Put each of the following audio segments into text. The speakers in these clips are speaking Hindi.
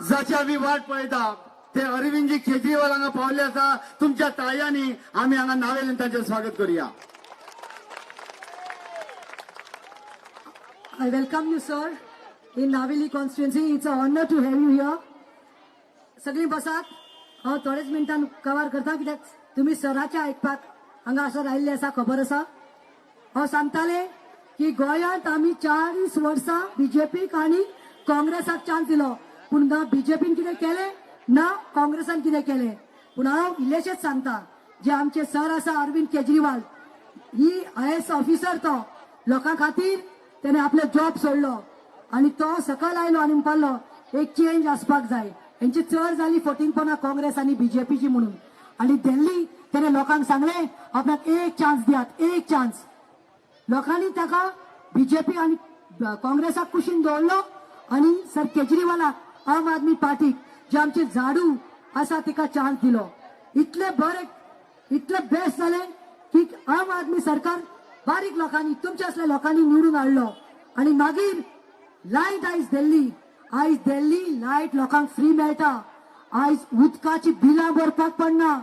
जाची आम्ही वाट पळयता ते अरविंदजी केजरीवाल हांगा पावले आसा. तुमच्या ताळयांनी आम्ही हांगा नावेलीन तांचे स्वागत करूया. I welcome you, sir, in Naveli constituency. It's an honor to have you here. सगळी बसात. हांव थोडेच मिनटान कवर करता कित्याक तुम्ही सराच्या आयकपाक हांगा असं राहिल्ले आसा खबर आसा. हांव सांगताले की गोंयांत आमी 40 वर्सां बीजेपीक आनी काँग्रेसाक चान्स दिलो, पूण ना बीजेपीन कितें केलें ना काँग्रेसान कितें केलें. पूण हांव इल्लेशेंच सांगता, जे आमचे सर आसा अरविंद केजरीवाल, ही IAS ऑफिसर तो लोकां खातीर त्याने आपले जॉब सोडलो आणि तो सकल आयलो आणि म्हणपालो एक चेंज आसपाक जाय. यांची चड जाली फटींगपणां काँग्रेस आणि बीजेपीची म्हणून. आणि दिल्ली त्याने लोकांक सांगले आपल्याक एक चान्स दियात, एक चान्स. लोकांनी ताका बीजेपी आणि काँग्रेसाक कुशीन दवरलो आणि सर केजरीवालाक आम आदमी पार्टीक जे आमचे झाडू आसा तिका चान्स दिलो. इतले बरे इतले बेस्ट जाले की आम आदमी सरकार बारीक लोकांनी तुमच्या असल्या लोकांनी निवडून हाडलो. आणि मागीर लायट आयज दिल्ली लायट लोकांक फ्री मेळटा. आयज उदकाची बिलां भरपाक पडना.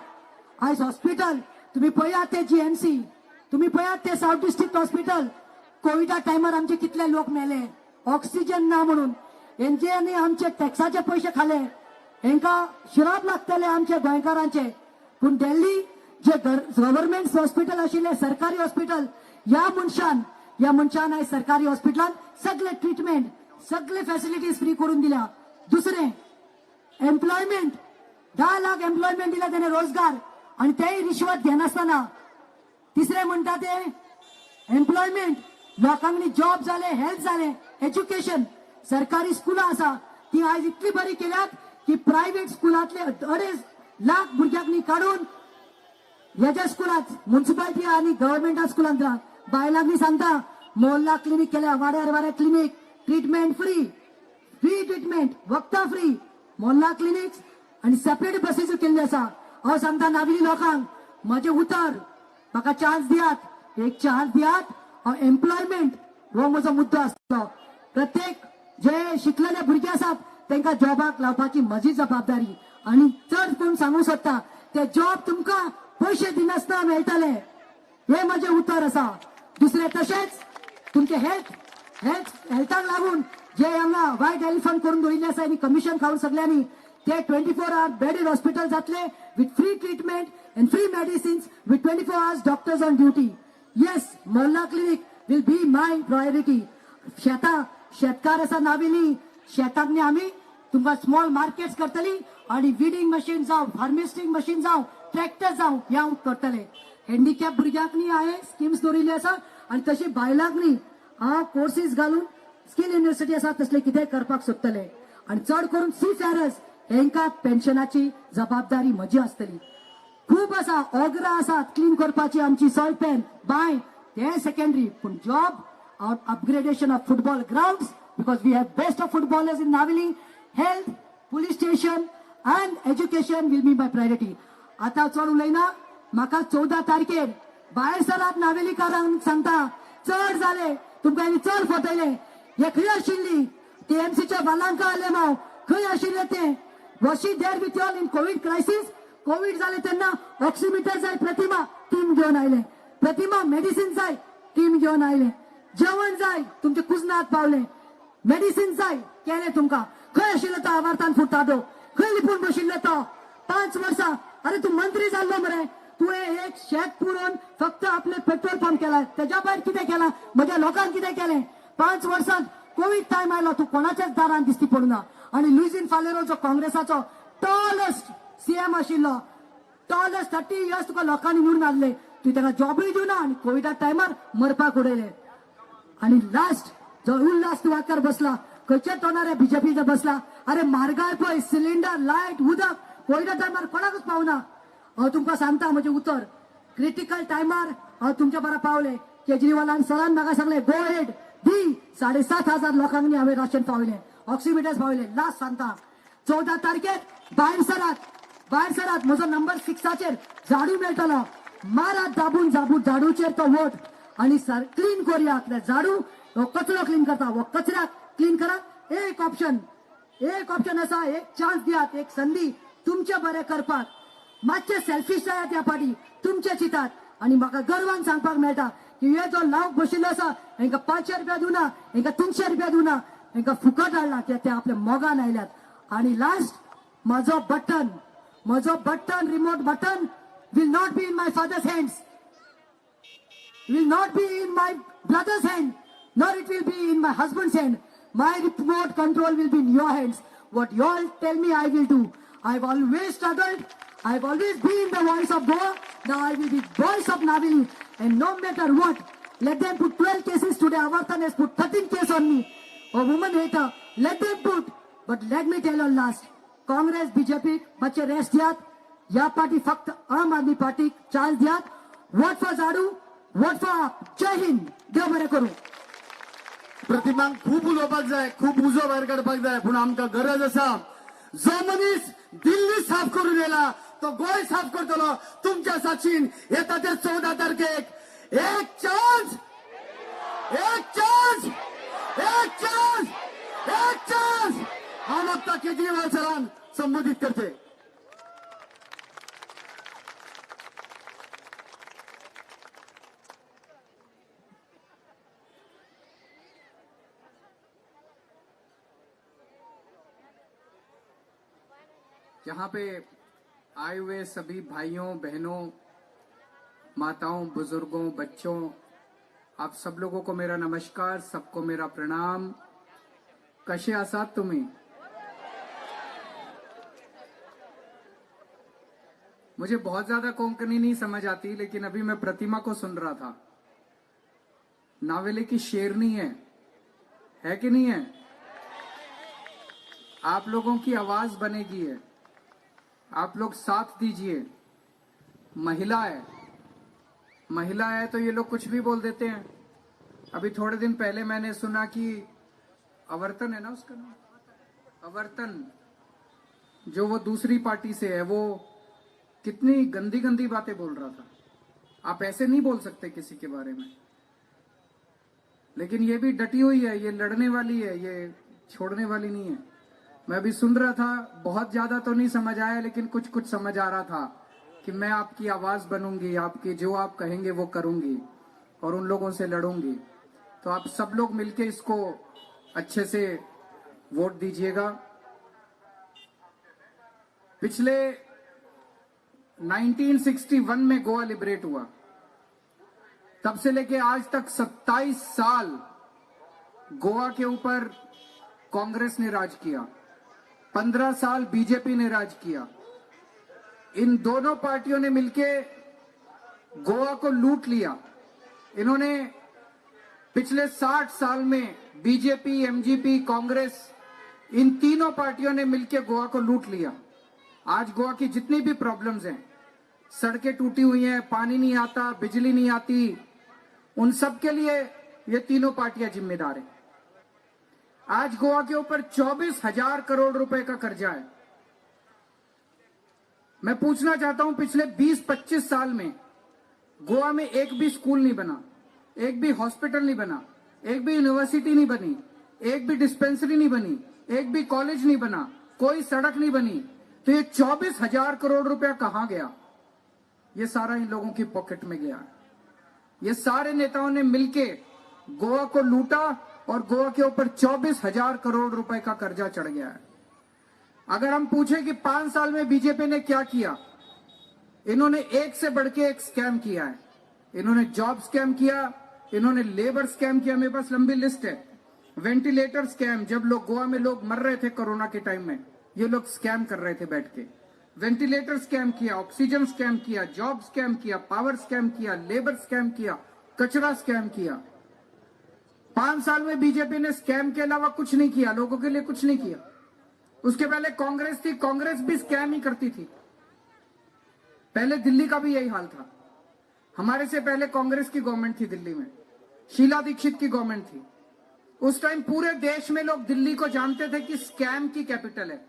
आयज हॉस्पिटल तुम्ही पळयात ते GMC, तुम्ही पळयात ते साऊथ डिस्ट्रिक्ट हॉस्पिटल. कोविडा टायमार आमचे कितले लोक मेले ऑक्सिजन ना म्हणून. यांचे आमचे टॅक्साचे पैसे खाले, हांकां शिराप लागतले आमचे गोंयकारांचे. पूण दिल्ली जे गव्हर्नमेंट हॉस्पिटल आशिल्ले सरकारी हॉस्पिटल, या मनशान आयज सरकारी हॉस्पिटलान सगळे ट्रीटमेंट सगळे फॅसिलिटीज फ्री करून दिल्या. दुसरे एम्प्लॉयमेंट 10 लाख एम्प्लॉयमेंट दिला त्याने रोजगार आणि तेही रिश्वत घेनासतना. तिसरे म्हणटा ते एम्प्लॉयमेंट लोकांनी जॉब जाले, हेल्थ जाले, एज्युकेशन. सरकारी स्कुलां आसा ती आयज इतली बरी केल्यात की प्रायव्हेट स्कुलांतले 2.5 लाख भुरग्यांनी काढून ह्याच्या स्कुलात म्युन्सिपालिटी आणि गव्हर्नमेंट स्कुलांत बायलांनी सांगता मोहल्ला क्लिनिक केल्या, वाड्यार क्लिनिक, ट्रीटमेंट फ्री ट्रीटमेंट वखदां फ्री, मोहल्ला क्लिनिक्स आणि सेपरेट बसीस केल्ली आसा. हांव सांगता नागरी लोकांक म्हजे उतर म्हाका चान्स दियात, एक चान्स दियात. एम्प्लॉयमेंट हो म्हजो मुद्दो आसलो. प्रत्येक जे शिकलेले भुरगे आसात तांकां जॉबाक लावपाची म्हजी जबाबदारी. आणि चड कोण सांगू सोदता ते जॉब तुमकां पैसे दिनासतना मेळटले, हे म्हजे उतर आसा. दुसरे तशेंच तुमचे हेल्थाक लागून जे हांगा व्हायट एलिफंट करून दवरिल्ले आसा आनी कमिशन खावन सगळ्यांनी ते 24 hour बेडेड हॉस्पिटल जातले with free treatment and free medicines with 24 hours doctors on duty. Yes, mohalla clinic will be my priority. शेतकार आसा नावेली, शेतांनी आमी तुमकां स्मॉल मार्केट्स करतली आणि विडिंग मशीन जावं, हार्वेस्टिंग मशीन जावं, ट्रॅक्टर जावं ह्या करतले. हँडिकॅप भुरग्यांनी हांवें स्किम्स दवरिल्ली आसा आणि तशी बायलांनी कोर्सीस घालून स्किल युनिव्हर्सिटी आसा तसले कितें करपाक सोदतले. आणि चड करून सीफेरर्स हांकां पेन्शनाची जबाबदारी म्हजी आसतली. खूप आसा ऑग्रा आसात क्लीन करपाची आमची सॉल्ट पेन बाय ते सेकंडरी. पूण job upgradation of football grounds because we have best of footballers in Navelim. Health, police station and education will be my priority. आता चड उलयना, म्हाका 14 तारखेर भायर सरात नावेलीकारांक सांगता चड जाले तुमकां चड फटयले. हे खंय आशिल्ली TMCच्या बालांका आले माव खंय आशिल्ले ते. वॉशी there with all in Covid crisis. Covid जाले तेन्ना ऑक्सिमीटर जाय प्रतिमा टीम घेऊन आयले, प्रतिमा मेडिसिन जाय टीम घेऊन आयले, जेवण जाय तुमचे कुजनात पावले, मेडिसिन जाय केले तुमकां. खंय आशिल्लो तो आवारतान फुटादो, खंय लिपून बशिल्लो तो 5 वर्सां. अरे तू मंत्री जाल्लो मरे, तुवें एक शेत पुरोवन फक्त आपले पेट्रोल पंप केला, तेज्या भायर कितें केला, म्हज्या लोकांक कितें केलें. 5 वर्सांत कोविड टायम आयलो, तू कोणाच्याच दारान दिसती पडना. आणि लुईजिन फालेरो जो काँग्रेसाचो टॉलेस्ट CM आशिल्लो, टॉलेस्ट 30 years तुका लोकांनी निवडून हाडले, तू ताका जॉबूय दिवना आणि कोविडा टायमार मरपाक उडयले. आणि लास्ट जो उल्हास वाकर बसला खंयच्या तोंडारे बीजेपीचा बसला. अरे मार्गाय पळय, सिलिंडर, लायट, उदक कोविडा टायमार कोणाकच पावना. हांव तुमकां सांगता म्हजें उतर, क्रिटिकल टायमार हांव तुमच्या बरा पावले. केजरीवालान सरान म्हाका सांगले गो हेड दी. 7,500 लोकांनी हांवें राशन पावयलें, ऑक्सिमीटर्स पावयले. लास्ट सांगता 14 तारखेर भायर सरात म्हजो नंबर 6 झाडू मेळटलो. मारात दाबून झाडूचेर तो वोट आणि क्लीन करूया. झाडू हो कचरो क्लीन करता, हो कचऱ्याक क्लीन करा. एक ऑप्शन एक ऑप्शन असा, एक चान्स दियात, एक संधी तुमचे बरे करपाक. मातशे सेल्फिश जायात ह्या पाटी तुमचे चितात. आणि म्हाका गर्वान सांगपाक मेळटा की हे जो लावक बशिल्लो आसा हांकां 500 रुपया दिवना, हांकां 300 रुपया दिवना, हांकां फुकट हाडला कित्याक ते आपल्या मोगान आयल्यात. आणि लास्ट म्हजो button remote button will not be in my father's hands, will not be in my brother's hand, nor it will be in my husband's hand. My remote control will be in your hands. What you all tell me I will do. I've always struggled. I've always been the voice of Goa. Now I will be voice of Navili. And no matter what, let them put 12 cases today. Avartan has put 13 cases on me. A woman hater. Let them put. But let me tell you last. Congress, BJP, बच्चे रेस्ट दियात. या पार्टी फक्त आम आदमी पार्टी चान्स दियात. वोट फॉर झाडू, वोट फॉर जय हिंद. देव बरें करूं. प्रतिमांक खूप उलोवपाक जाय, खूप उजो भायर काडपाक जाय, पूण आमकां गरज आसा जो मनीस दिल्ली साफ करून येला तो गोंय साफ करतलो तुमच्या साक्षीन. येता ते 14 तारखेक एक चान्स, एक चान्स, एक चान्स, एक चान्स. हांव मागता केजरीवाल सरान संबोधित करचे. यहाँ पे आए हुए सभी भाइयों बहनों, माताओं, बुजुर्गों, बच्चों, आप सब लोगों को मेरा नमस्कार, सबको मेरा प्रणाम. कसे आसात तुम्ही? मुझे बहुत ज्यादा कोंकणी नहीं समझ आती, लेकिन अभी मैं प्रतिमा को सुन रहा था. नावेली की शेरनी है कि नहीं है? आप लोगों की आवाज बनेगी है, आप लोग साथ दीजिए. महिला है तो ये लोग कुछ भी बोल देते हैं. अभी थोड़े दिन पहले मैंने सुना कि अवर्तन है ना उसका नाम, अवर्तन, जो वो दूसरी पार्टी से है, वो कितनी गंदी गंदी बातें बोल रहा था. आप ऐसे नहीं बोल सकते किसी के बारे में. लेकिन ये भी डटी हुई है, ये लड़ने वाली है, ये छोड़ने वाली नहीं है. मैं भी सुन रहा था, बहुत ज्यादा तो नहीं समझ आया, लेकिन कुछ कुछ समझ आ रहा था कि मैं आपकी आवाज बनूंगी, आपकी जो आप कहेंगे वो करूंगी और उन लोगों से लड़ूंगी. तो आप सब लोग मिलके इसको अच्छे से वोट दीजिएगा. पिछले 1961 में गोवा लिबरेट हुआ, तब से लेके आज तक 27 साल गोवा के ऊपर कांग्रेस ने राज किया, 15 साल बीजेपी ने राज किया. इन दोनों पार्टियों ने मिलके गोवा को लूट लिया. इन्होंने पिछले 60 साल में बीजेपी, एमजीपी, कांग्रेस, इन तीनों पार्टियों ने मिलके गोवा को लूट लिया. आज गोवा की जितनी भी प्रॉब्लम्स हैं, सड़कें टूटी हुई हैं, पानी नहीं आता, बिजली नहीं आती, उन सब के लिए ये तीनों पार्टियां जिम्मेदार हैं. आज गोवा के ऊपर 24,000 करोड़ रुपए का कर्जा है. मैं पूछना चाहता हूं, पिछले 20-25 साल में गोवा में एक भी स्कूल नहीं बना, एक भी हॉस्पिटल नहीं बना, एक भी यूनिवर्सिटी नहीं बनी, एक भी डिस्पेंसरी नहीं बनी, एक भी कॉलेज नहीं बना, कोई सड़क नहीं बनी. तो ये 24,000 करोड़ रुपया कहां गया? ये सारा इन लोगों की पॉकेट में गया. ये सारे नेताओं ने मिलके गोवा को लूटा और गोवा के ऊपर 24,000 करोड़ रुपए का कर्जा चढ़ गया है. अगर हम पूछें कि 5 साल में बीजेपी ने क्या किया, इन्होंने एक से बढ़ के एक स्कैम किया है. इन्होंने जॉब स्कैम किया, इन्होंने लेबर स्कैम किया. मेरे पास लंबी लिस्ट है. वेंटिलेटर स्कैम, जब लोग गोवा में लोग मर रहे थे कोरोना के टाइम में, ये लोग स्कैम कर रहे थे बैठ के. वेंटिलेटर स्कैम किया, ऑक्सीजन स्कैम किया, जॉब स्कैम किया, पावर स्कैम किया, लेबर स्कैम किया, कचरा स्कैम किया. 5 साल में बीजेपी ने स्कैम के अलावा कुछ नहीं किया, लोगों के लिए कुछ नहीं किया. उसके पहले कांग्रेस थी, कांग्रेस भी स्कैम ही करती थी. पहले दिल्ली का भी यही हाल था. हमारे से पहले कांग्रेस की गवर्नमेंट थी दिल्ली में, शीला दीक्षित की गवर्नमेंट थी. उस टाइम पूरे देश में लोग दिल्ली को जानते थे कि स्कैम की कैपिटल है.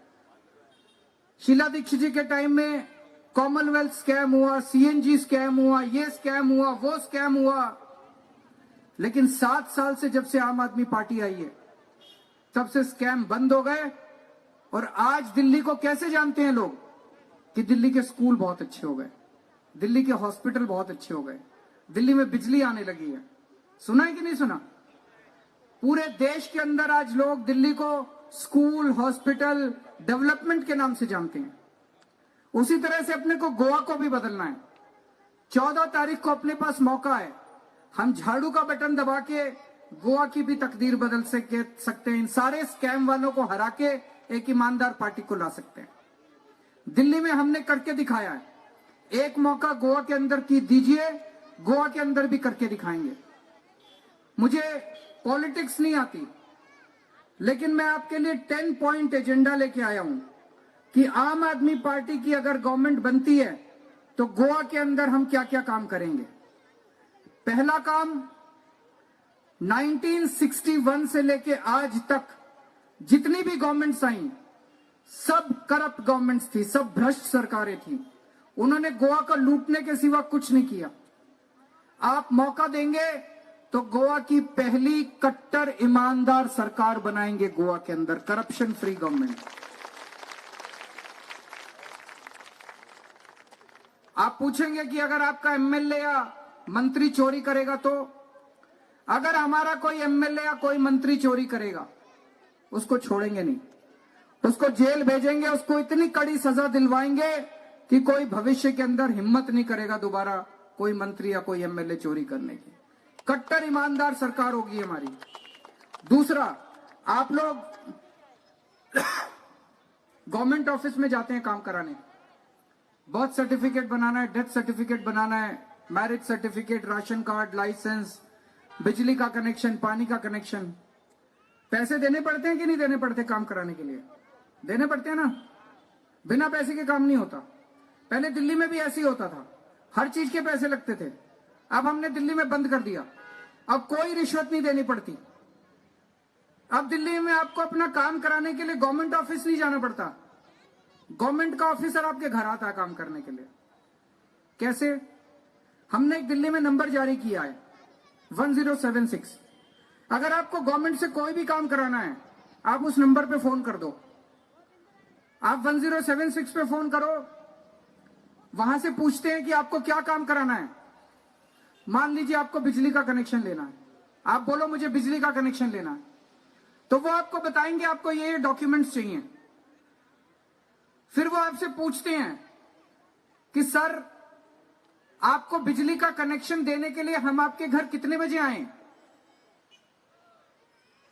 शीला दीक्षित जी के टाइम में कॉमनवेल्थ स्कैम हुआ, सीएनजी स्कैम हुआ, ये स्कैम हुआ, वो स्कैम हुआ. लेकिन 7 साल से जब से आम आदमी पार्टी आई है, तब से स्कैम बंद हो गए और आज दिल्ली को कैसे जानते हैं लोग? कि दिल्ली के स्कूल बहुत अच्छे हो गए, दिल्ली के हॉस्पिटल बहुत अच्छे हो गए, दिल्ली में बिजली आने लगी है। सुना है कि नहीं सुना? पूरे देश के अंदर आज लोग दिल्ली को स्कूल, हॉस्पिटल, डेवलपमेंट के नाम से जानते हैं। उसी तरह से अपने को गोवा को भी बदलना है। 14 तारीख को अपने पास मौका है, हम झाड़ू का बटन दबा के गोवा की भी तकदीर बदल सकते हैं। इन सारे स्कैम वालों को हरा के एक ईमानदार पार्टी को ला सकते हैं। दिल्ली में हमने करके दिखाया है। एक मौका गोवा के अंदर की दीजिए, गोवा के अंदर भी करके दिखाएंगे। मुझे पॉलिटिक्स नहीं आती, लेकिन मैं आपके लिए 10 पॉइंट एजेंडा लेके आया हूं कि आम आदमी पार्टी की अगर गवर्नमेंट बनती है तो गोवा के अंदर हम क्या क्या काम करेंगे। पहला काम, 1961 से लेके आज तक जितनी भी गवर्नमेंट्स आई, सब करप्ट गवर्नमेंट्स थी, सब भ्रष्ट सरकारें थी। उन्होंने गोवा को लूटने के सिवा कुछ नहीं किया। आप मौका देंगे तो गोवा की पहली कट्टर ईमानदार सरकार बनाएंगे गोवा के अंदर, करप्शन फ्री गवर्नमेंट। आप पूछेंगे कि अगर आपका एमएलए या मंत्री चोरी करेगा तो? अगर हमारा कोई एमएलए या कोई मंत्री चोरी करेगा, उसको छोड़ेंगे नहीं, उसको जेल भेजेंगे, उसको इतनी कड़ी सजा दिलवाएंगे कि कोई भविष्य के अंदर हिम्मत नहीं करेगा दोबारा कोई मंत्री या कोई एमएलए चोरी करने की। कट्टर ईमानदार सरकार होगी हमारी। दूसरा, आप लोग गवर्नमेंट ऑफिस में जाते हैं काम कराने, बर्थ सर्टिफिकेट बनाना है, डेथ सर्टिफिकेट बनाना है, marriage certificate, ration card, licence, बिजली का कनेक्शन, पानी का कनेक्शन। पैसे देने पड़ते हैं कि नहीं देने पड़ते? काम कराने के लिए देने पड़ते हैं ना। बिना पैसे के काम नहीं होता। पहले दिल्ली में भी ऐसे ही होता था, हर चीज के पैसे लगते थे। अब हमने दिल्ली में बंद कर दिया, अब कोई रिश्वत नहीं देनी पड़ती। अब दिल्ली में आपको अपना काम कराने के लिए गवर्नमेंट ऑफिस नहीं जाना पड़ता, गवर्नमेंट का ऑफिसर आपके घर आता है काम करने के लिए। कैसे? हमने एक दिल्ली में नंबर जारी किया है 1076। अगर आपको गवर्नमेंट से कोई भी काम कराना है, आप उस नंबर पे फोन कर दो। आप 1076 पे फोन करो, वहां से पूछते हैं कि आपको क्या काम कराना है। मान लीजिए आपको बिजली का कनेक्शन लेना है, आप बोलो मुझे बिजली का कनेक्शन लेना है, तो वो आपको बताएंगे आपको ये डॉक्यूमेंट्स चाहिए। फिर वो आपसे पूछते हैं कि सर आपको बिजली का कनेक्शन देने के लिए हम आपके घर कितने बजे आए?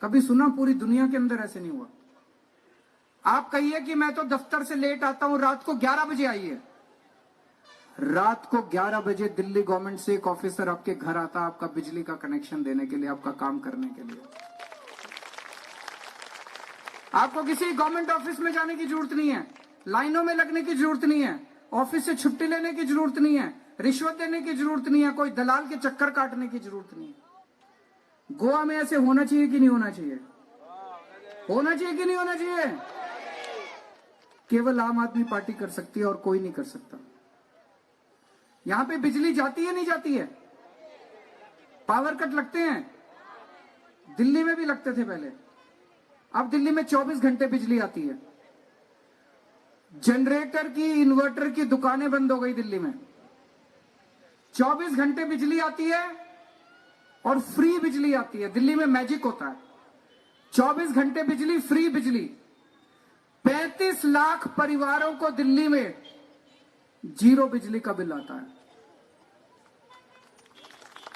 कभी सुना? पूरी दुनिया के अंदर ऐसे नहीं हुआ। आप कहिए कि मैं तो दफ्तर से लेट आता हूं, रात को 11 बजे आइए। रात को 11 बजे दिल्ली गवर्नमेंट से एक ऑफिसर आपके घर आता, आपका बिजली का कनेक्शन देने के लिए, आपका काम करने के लिए। आपको किसी गवर्नमेंट ऑफिस में जाने की जरूरत नहीं है, लाइनों में लगने की जरूरत नहीं है, ऑफिस से छुट्टी लेने की जरूरत नहीं है, रिश्वत देने की जरूरत नहीं है, कोई दलाल के चक्कर काटने की जरूरत नहीं है। गोवा में ऐसे होना चाहिए कि नहीं होना चाहिए? होना चाहिए कि नहीं होना चाहिए? केवल आम आदमी पार्टी कर सकती है और कोई नहीं कर सकता। यहां पे बिजली जाती है नहीं जाती है? पावर कट लगते हैं, दिल्ली में भी लगते थे पहले। अब दिल्ली में 24 घंटे बिजली आती है। जनरेटर की, इन्वर्टर की दुकानें बंद हो गई दिल्ली में। 24 घंटे बिजली आती है और फ्री बिजली आती है। दिल्ली में मैजिक होता है, 24 घंटे बिजली, फ्री बिजली। 35 लाख परिवारों को दिल्ली में जीरो बिजली का बिल आता है।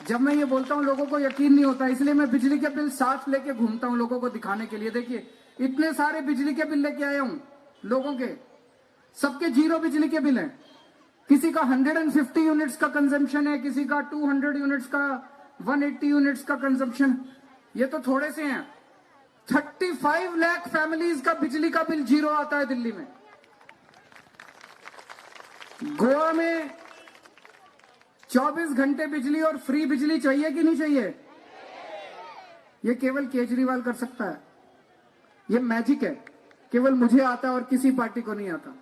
जब मैं ये बोलता हूं लोगों को यकीन नहीं होता, इसलिए मैं बिजली के बिल साथ लेके घूमता हूं लोगों को दिखाने के लिए। देखिए इतने सारे बिजली के बिल लेके आया हूं लोगों के, सबके जीरो बिजली के बिल हैं। किसी का 150 यूनिट्स का कंजम्पशन है, किसी का 200 यूनिट्स का, 180 यूनिट्स का कंजम्पशन। ये तो थोड़े से हैं। 35 लाख फैमिलीज का बिजली का बिल जीरो आता है दिल्ली में। गोवा में 24 घंटे बिजली और फ्री बिजली चाहिए कि नहीं चाहिए? ये केवल केजरीवाल कर सकता है। ये मैजिक है, केवल मुझे आता है और किसी पार्टी को नहीं आता।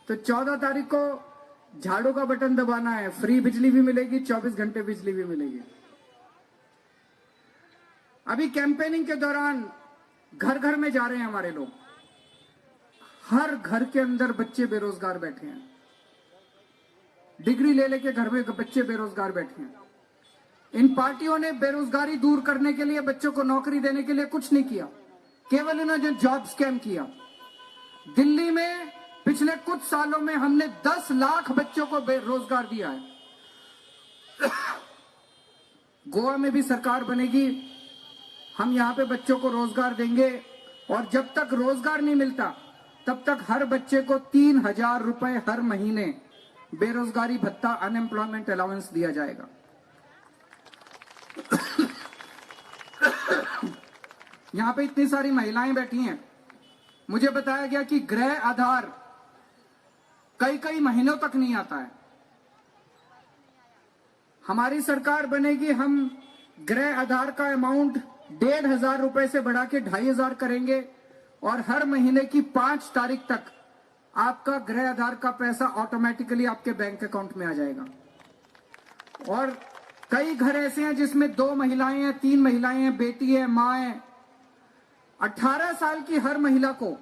तो 14 तारीख को झाड़ू का बटन दबाना है, फ्री बिजली भी मिलेगी, 24 घंटे बिजली भी मिलेगी। अभी कैंपेनिंग के दौरान घर घर में जा रहे हैं हमारे लोग। हर घर के अंदर बच्चे बेरोजगार बैठे हैं, डिग्री ले लेके घर में बच्चे बेरोजगार बैठे हैं। इन पार्टियों ने बेरोजगारी दूर करने के लिए, बच्चों को नौकरी देने के लिए कुछ नहीं किया, केवल इन्होंने जॉब स्कैम किया। दिल्ली में पिछले कुछ सालों में हमने 10 लाख बच्चों को रोजगार दिया है। गोवा में भी सरकार बनेगी, हम यहां पे बच्चों को रोजगार देंगे, और जब तक रोजगार नहीं मिलता तब तक हर बच्चे को 3,000 रुपए हर महीने बेरोजगारी भत्ता, अनएम्प्लॉयमेंट अलाउंस दिया जाएगा। यहां पे इतनी सारी महिलाएं बैठी हैं, मुझे बताया गया कि गृह आधार कई कई महीनों तक नहीं आता है। हमारी सरकार बनेगी, हम गृह आधार का अमाउंट 1,500 रुपए से बढ़ा के 2,500 करेंगे, और हर महीने की 5 तारीख तक आपका गृह आधार का पैसा ऑटोमेटिकली आपके बैंक अकाउंट में आ जाएगा। और कई घर ऐसे हैं जिसमें 2 महिलाएं हैं, 3 महिलाएं हैं, बेटी है, मां है। 18 साल की हर महिला को,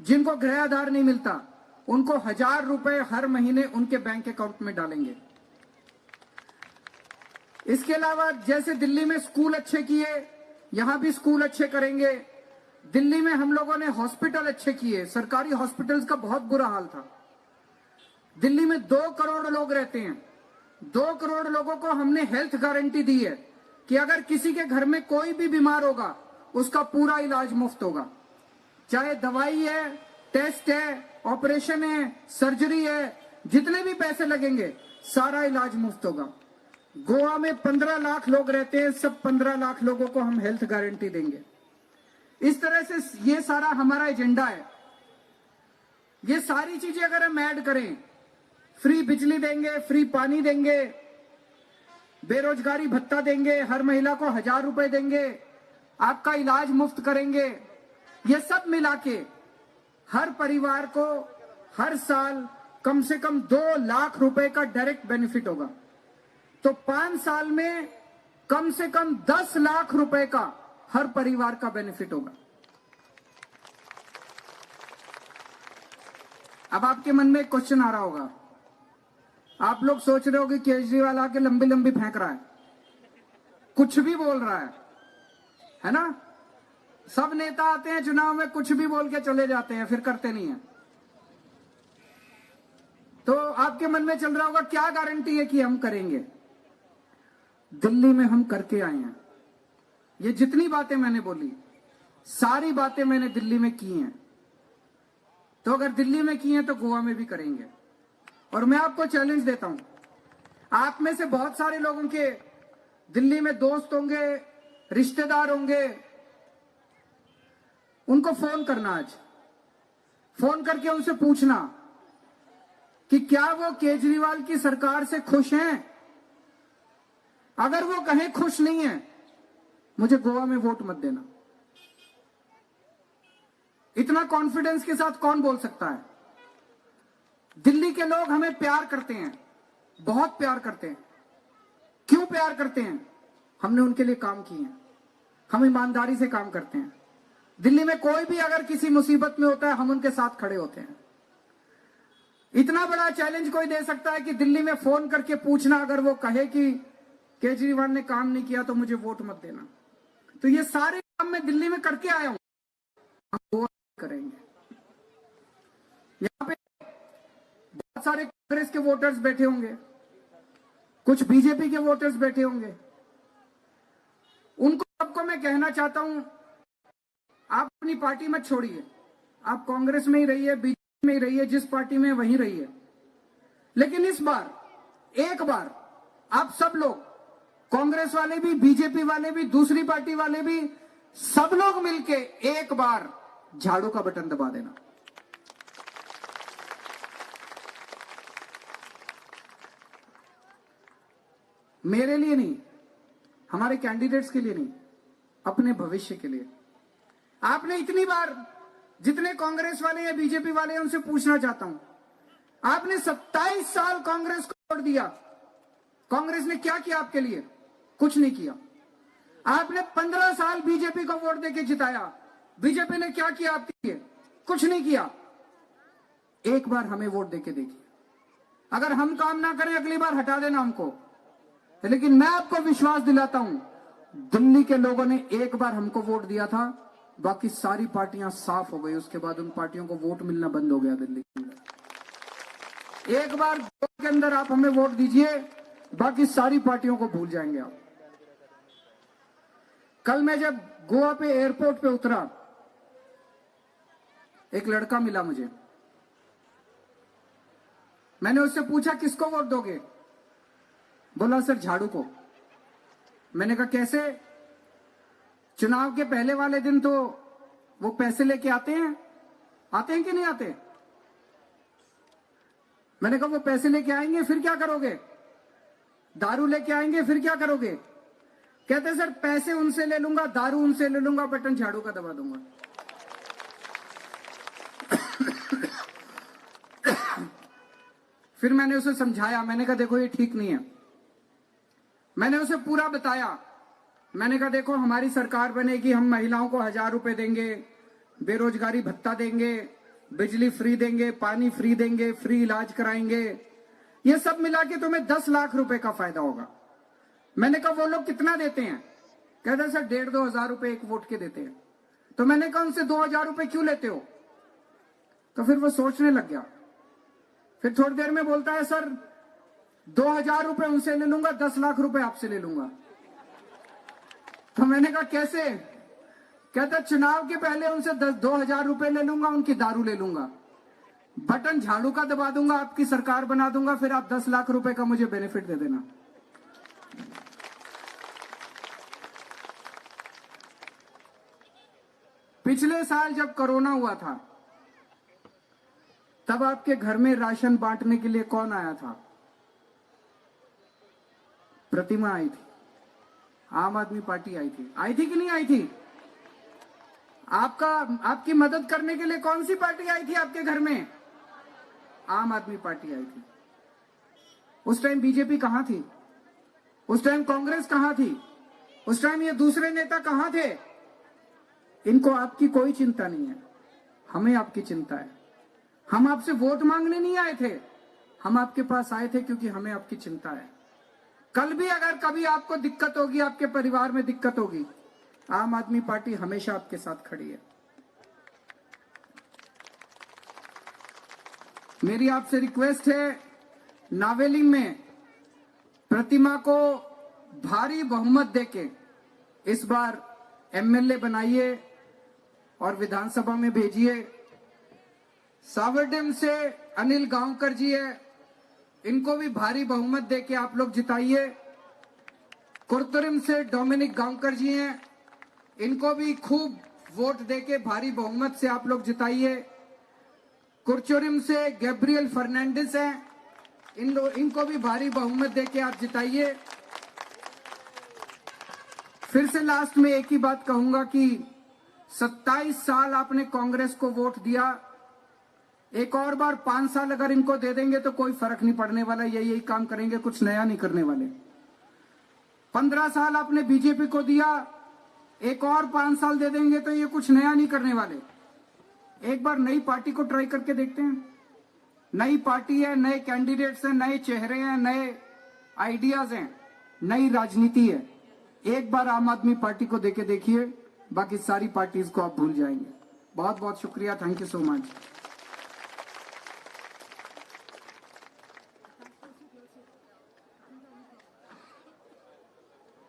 जिनको गृह आधार नहीं मिलता, उनको 1,000 रुपए हर महीने उनके बैंक अकाउंट में डालेंगे। इसके अलावा जैसे दिल्ली में स्कूल अच्छे किए, यहां भी स्कूल अच्छे करेंगे। दिल्ली में हम लोगों ने हॉस्पिटल अच्छे किए, सरकारी हॉस्पिटल्स का बहुत बुरा हाल था। दिल्ली में 2 करोड़ लोग रहते हैं, 2 करोड़ लोगों को हमने हेल्थ गारंटी दी है कि अगर किसी के घर में कोई भी बीमार होगा, उसका पूरा इलाज मुफ्त होगा, चाहे दवाई है, टेस्ट है, ऑपरेशन है, सर्जरी है, जितने भी पैसे लगेंगे सारा इलाज मुफ्त होगा। गोवा में 15 लाख लोग रहते हैं, सब 15 लाख लोगों को हम हेल्थ गारंटी देंगे। इस तरह से ये सारा हमारा एजेंडा है। ये सारी चीजें अगर हम ऐड करें, फ्री बिजली देंगे, फ्री पानी देंगे, बेरोजगारी भत्ता देंगे, हर महिला को 1,000 रुपए देंगे, आपका इलाज मुफ्त करेंगे, ये सब मिला के हर परिवार को हर साल कम से कम 2 लाख रुपए का डायरेक्ट बेनिफिट होगा। तो 5 साल में कम से कम 10 लाख रुपए का हर परिवार का बेनिफिट होगा। अब आपके मन में एक क्वेश्चन आ रहा होगा, आप लोग सोच रहे हो कि केजरीवाल आके लंबी लंबी फेंक रहा है, कुछ भी बोल रहा है ना? सब नेता आते हैं चुनाव में, कुछ भी बोल के चले जाते हैं, फिर करते नहीं है। तो आपके मन में चल रहा होगा क्या गारंटी है कि हम करेंगे? दिल्ली में हम करके आए हैं। ये जितनी बातें मैंने बोली, सारी बातें मैंने दिल्ली में की हैं। तो अगर दिल्ली में की हैं तो गोवा में भी करेंगे। और मैं आपको चैलेंज देता हूं, आप में से बहुत सारे लोगों के दिल्ली में दोस्त होंगे, रिश्तेदार होंगे, उनको फोन करना, आज फोन करके उनसे पूछना कि क्या वो केजरीवाल की सरकार से खुश हैं। अगर वो कहें खुश नहीं है, मुझे गोवा में वोट मत देना। इतना कॉन्फिडेंस के साथ कौन बोल सकता है? दिल्ली के लोग हमें प्यार करते हैं, बहुत प्यार करते हैं। क्यों प्यार करते हैं? हमने उनके लिए काम किए हैं, हम ईमानदारी से काम करते हैं। दिल्ली में कोई भी अगर किसी मुसीबत में होता है, हम उनके साथ खड़े होते हैं। इतना बड़ा चैलेंज कोई दे सकता है कि दिल्ली में फोन करके पूछना, अगर वो कहे कि केजरीवाल ने काम नहीं किया तो मुझे वोट मत देना। तो ये सारे काम मैं दिल्ली में करके आया हूं, हम गोवा करेंगे। यहां पे बहुत सारे कांग्रेस के वोटर्स बैठे होंगे, कुछ बीजेपी के वोटर्स बैठे होंगे। उनको सबको मैं कहना चाहता हूं, आप अपनी पार्टी मत छोड़िए, आप कांग्रेस में ही रहिए, बीजेपी में ही रहिए, जिस पार्टी में वहीं रहिए। लेकिन इस बार एक बार आप सब लोग, कांग्रेस वाले भी, बीजेपी वाले भी, दूसरी पार्टी वाले भी, सब लोग मिलके एक बार झाड़ू का बटन दबा देना। मेरे लिए नहीं, हमारे कैंडिडेट्स के लिए नहीं, अपने भविष्य के लिए। आपने इतनी बार, जितने कांग्रेस वाले या बीजेपी वाले हैं, उनसे पूछना चाहता हूं, आपने 27 साल कांग्रेस को वोट दिया, कांग्रेस ने क्या किया आपके लिए? कुछ नहीं किया। आपने 15 साल बीजेपी को वोट देके जिताया, बीजेपी ने क्या किया आपके लिए? कुछ नहीं किया। एक बार हमें वोट देके देखिए। अगर हम काम ना करें अगली बार हटा देना हमको, लेकिन मैं आपको विश्वास दिलाता हूं, दिल्ली के लोगों ने एक बार हमको वोट दिया था, बाकी सारी पार्टियां साफ हो गई। उसके बाद उन पार्टियों को वोट मिलना बंद हो गया दिल्ली के अंदर। एक बार के अंदर आप हमें वोट दीजिए, बाकी सारी पार्टियों को भूल जाएंगे आप। कल मैं जब गोवा पे एयरपोर्ट पे उतरा, एक लड़का मिला मुझे। मैंने उससे पूछा किसको वोट दोगे? बोला सर झाड़ू को। मैंने कहा कैसे? चुनाव के पहले वाले दिन तो वो पैसे लेके आते हैं कि नहीं आते? मैंने कहा वो पैसे लेके आएंगे फिर क्या करोगे? दारू लेके आएंगे फिर क्या करोगे? कहते सर पैसे उनसे ले लूंगा, दारू उनसे ले लूंगा, बटन झाड़ू का दबा दूंगा। फिर मैंने उसे समझाया, मैंने कहा देखो ये ठीक नहीं है। मैंने उसे पूरा बताया। मैंने कहा देखो हमारी सरकार बनेगी, हम महिलाओं को 1000 रुपए देंगे, बेरोजगारी भत्ता देंगे, बिजली फ्री देंगे, पानी फ्री देंगे, फ्री इलाज कराएंगे, ये सब मिला के तुम्हें 10 लाख रुपए का फायदा होगा। मैंने कहा वो लोग कितना देते हैं? कहते सर 1,500-2 हजार रुपए एक वोट के देते हैं। तो मैंने कहा उनसे 2,000 रुपए क्यों लेते हो? तो फिर वो सोचने लग गया। फिर थोड़ी देर में बोलता है सर 2,000 रुपए उनसे ले लूंगा, 10 लाख रुपए आपसे ले लूंगा। तो मैंने कहा कैसे? कहता चुनाव के पहले उनसे 2,000 रुपए ले लूंगा, उनकी दारू ले लूंगा, बटन झाड़ू का दबा दूंगा, आपकी सरकार बना दूंगा, फिर आप 10 लाख रुपए का मुझे बेनिफिट दे देना। पिछले साल जब कोरोना हुआ था, तब आपके घर में राशन बांटने के लिए कौन आया था? प्रतिमा आई थी, आम आदमी पार्टी आई थी कि नहीं आई थी? आपकी मदद करने के लिए कौन सी पार्टी आई थी आपके घर में? आम आदमी पार्टी आई थी। उस टाइम बीजेपी कहां थी? उस टाइम कांग्रेस कहां थी? उस टाइम ये दूसरे नेता कहां थे? इनको आपकी कोई चिंता नहीं है, हमें आपकी चिंता है। हम आपसे वोट मांगने नहीं आए थे, हम आपके पास आए थे क्योंकि हमें आपकी चिंता है। कल भी अगर कभी आपको दिक्कत होगी, आपके परिवार में दिक्कत होगी, आम आदमी पार्टी हमेशा आपके साथ खड़ी है। मेरी आपसे रिक्वेस्ट है, नावेली में प्रतिमा को भारी बहुमत देके इस बार एमएलए बनाइए और विधानसभा में भेजिए। सावरडेम से अनिल गांवकर जी है, इनको भी भारी बहुमत देके आप लोग जिताइए। कुर्तुरिम से डोमिनिक गांवकर जी हैं, इनको भी खूब वोट देके भारी बहुमत से आप लोग जिताइए। कुर्चुरिम से गैब्रियल फर्नांडिस हैं, इनको भी भारी बहुमत देके आप जिताइए। फिर से लास्ट में एक ही बात कहूंगा कि 27 साल आपने कांग्रेस को वोट दिया, एक और बार 5 साल अगर इनको दे देंगे तो कोई फर्क नहीं पड़ने वाला, यही काम करेंगे, कुछ नया नहीं करने वाले। 15 साल आपने बीजेपी को दिया, एक और 5 साल दे देंगे तो ये कुछ नया नहीं करने वाले। एक बार नई पार्टी को ट्राई करके देखते हैं। नई पार्टी है, नए कैंडिडेट्स हैं, नए चेहरे हैं, नए आइडियाज हैं, नई राजनीति है। एक बार आम आदमी पार्टी को देके देखिए, बाकी सारी पार्टीज को आप भूल जाएंगे। बहुत बहुत शुक्रिया, थैंक यू सो मच।